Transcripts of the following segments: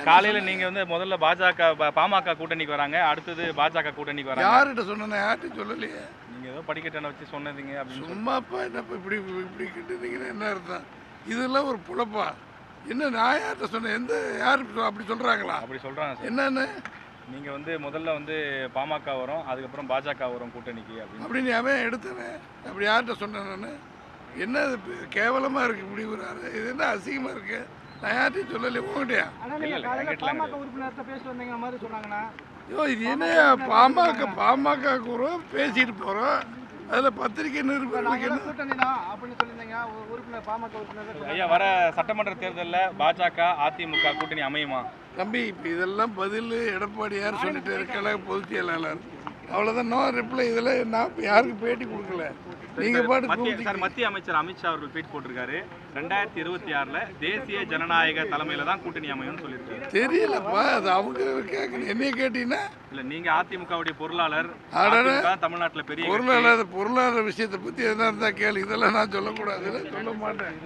காலையில நீங்க வந்து முதல்ல பாமக கூட்டணிக்கு வராங்க, அடுத்தது பாஜக கூட்டணிக்கு வராங்க. யார்கிட்ட சொன்னேன்? யார்கிட்ட சொல்லலையே. நீங்க ஏதோ படிக்கட்டை வச்சு சொன்னீங்க அப்படின்னு. சும்மாப்பா என்னப்பா இப்படி கிட்டுனீங்கன்னா என்ன அர்த்தம்? இதெல்லாம் ஒரு புலப்பா. என்ன நான் யார்கிட்ட சொன்னேன்? யார் அப்படி சொல்றாங்களா? அப்படி சொல்றாங்க சார். என்னன்னு நீங்க வந்து முதல்ல வந்து பாமக வரும், அதுக்கப்புறம் பாஜக வரும் கூட்டணிக்கு அப்படின்னு அவன் எடுத்தவன். அப்படி யார்கிட்ட சொன்னேன் நான்? என்ன கேவலமா இருக்கு இப்படி ஒரு இது, என்ன அசிங்கமா இருக்கு? நான் யார்கிட்டையும் சொல்லலை. உங்ககிட்டயா? ஐயோ, இது என்ன பாமக கூறும் பேசிட்டு போறோம். அதுல பத்திரிகை நிருபர்களுக்கு ஐயா, வர சட்டமன்ற தேர்தலில் பாஜக அதிமுக கூட்டணி அமையுமா? தம்பி, இப்போ இதெல்லாம் பதில் எடப்பாடியார் சொல்லிட்டு இருக்கல, பொதுச் செயலாளர். அவ்வளோதான். No reply. இதில் நான் இப்போ யாருக்கு பேட்டி கொடுக்கல. நீங்கள் பாட்டு மத்திய அமைச்சர் அமித்ஷா அவர்கள் ட்வீட் போட்டிருக்காரு, 2026 தேசிய ஜனநாயக தலைமையில தான் கூட்டணி அமையும்னு சொல்லியிருக்காரு. தெரியலப்பா, அது அவங்க கேட்கணும். என்னைய கேட்டீங்கன்னா இல்லை, நீங்க அதிமுகவுடைய பொருளாளர், தமிழ்நாட்டில் பெரிய பொருளாதார விஷயத்தை பற்றி எதனா இருந்தால் கேளு. இதெல்லாம் நான் சொல்லக்கூடாது, சொல்ல மாட்டேன்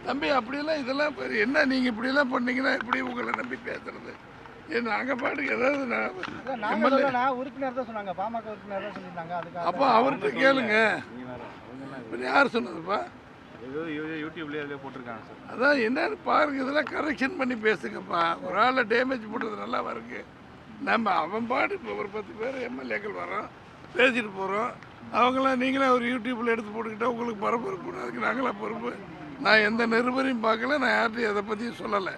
தம்பி. அப்படியெல்லாம் இதெல்லாம் என்ன நீங்கள் இப்படியெல்லாம் பண்ணீங்கன்னா எப்படி உங்களை நம்பி பேசுறது? நாங்கள் பாட்டுக்கு ஏதாவது அப்போ அவர்கிட்ட கேளுங்க. யார் சொன்னதுப்பா? யூடியூப்லேயே போட்டிருக்காங்க சார். அதான் என்னன்னு பாருங்க. இதெல்லாம் கரெக்ஷன் பண்ணி பேசுங்கப்பா. ஒரு ஆளை டேமேஜ் பண்ணுறது நல்லா இருக்கு. நம்ம அவன் பாட்டு இப்போ ஒரு 10 பேர் எம்எல்ஏக்கள் வரோம், பேசிட்டு போகிறோம். அவங்களாம் நீங்களே ஒரு யூடியூப்பில் எடுத்து போட்டுக்கிட்டா உங்களுக்கு பரப்பு இருக்கணும். அதுக்கு நாங்களாம் பொறுப்பு. நான் எந்த நிருபரையும் பார்க்கல, நான் யார்ட்டையும் எதை பற்றியும் சொல்லலை.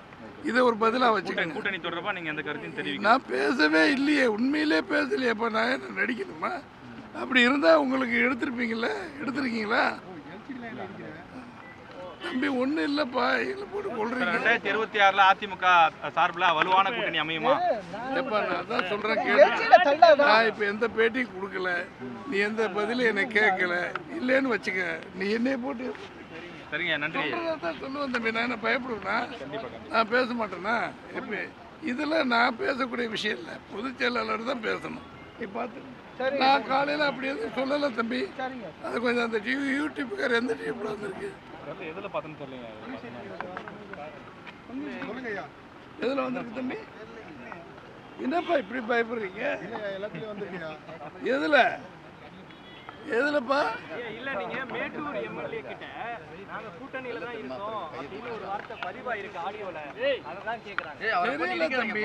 இதை ஒரு பதிலாக வச்சுக்கோங்க. கூட்டணி தொடர்பாக நீங்கள் எந்த கருத்தையும் தெரிவிங்க. நான் பேசவே இல்லையே, உண்மையிலே பேசலையே. அப்போ நான் என்ன நடிக்கணுமா? அப்படி இருந்தால் உங்களுக்கு எடுத்திருக்கீங்களா தம்பி? ஒன்றும் இல்லைப்பா, இதில் போட்டு கொள்றீங்க. 2026 அதிமுக சார்பில் வலுவான கூட்டணி அமையுமா? எப்பா, நான் தான் சொல்கிறேன் கேட்டு. நான் இப்போ எந்த பேட்டியும் கொடுக்கல, நீ எந்த பதிலும் என்னை கேட்கல. இல்லைன்னு வச்சுக்க, நீ என்னைய போட்டு சரிங்க. நன்றி. சொல்லுவேன் தம்பி. நான் என்ன பயப்படுவேனா? நான் பேச மாட்டேன்னா? இப்போ இதில் நான் பேசக்கூடிய விஷயம் இல்லை, பொதுச் செயலாளர் தான் பேசணும். இப்போ பார்த்து நான் காலையில் அப்படி எதுவும் சொல்லலை தம்பி. அது கொஞ்சம் அந்த யூடியூப்புக்கார் எந்த டிவியில் வந்திருக்கு? எதில் பார்த்தோன்னு தெரியலைங்க. எதில் வந்திருக்கு தம்பி? என்னப்பா இப்படி பயப்படுறீங்க? எதுலப்பா? இல்ல, நீங்க மேட்டூர் எம்எல்ஏ கிட்ட நாங்க கூட்டணியில தான் இருக்கோம் அப்படின்னு ஒரு வார்த்தை பதிவாயிருக்கு ஆடியோல. அததான் கேக்குறாங்க. தெரியல தம்பி,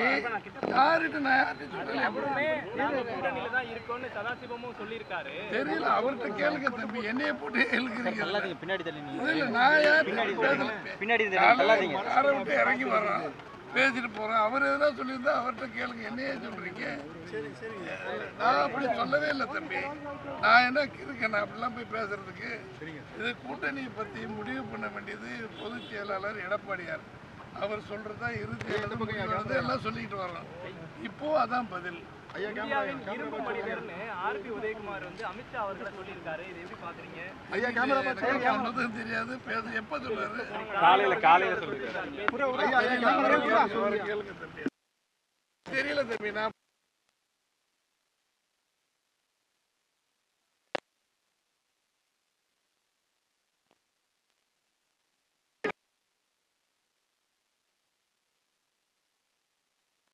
யார்கிட்ட நான் யார்கிட்ட சொல்லல. அவருமே நாங்க கூட்டணியில தான் இருக்கோம்னு சதாசிவமும் சொல்லியிருக்காரு. தெரியல, அவர்கிட்ட கேளுங்க தம்பி. என்னைய போட்டு எழுக்கிறீங்க. பின்னாடி தள்ளி இல்ல, நான் யார் பின்னாடி யாரை விட்டு இறங்கி வர்றோம், பேசிட்டு போறோம். அவர் எதனா சொல்லியிருந்தா அவர்கிட்ட கேளுங்க. என்னையே சொல்றீங்க? நான் அப்படி சொல்லவே இல்லை தம்பி. நான் என்ன இருக்கேன் அப்படிலாம் போய் பேசுறதுக்கு? இது கூட்டணியை பற்றி முடிவு பண்ண வேண்டியது பொதுச் செயலாளர் எடப்பாடியார். அவர் சொல்றதா இறுதி எல்லாம் சொல்லிட்டு வர்றோம். இப்போ அதான் பதில். இரும்பு மனிதர்னு ஆர்பி உதயகுமார் வந்து அமித்ஷா அவர்களை சொல்லியிருக்காரு. இது எப்படி பாக்குறீங்க? தெரியாது. எப்ப சொல்றாரு? காலையில சொல்லிருக்காரு. தெரியல தம்பி. நான்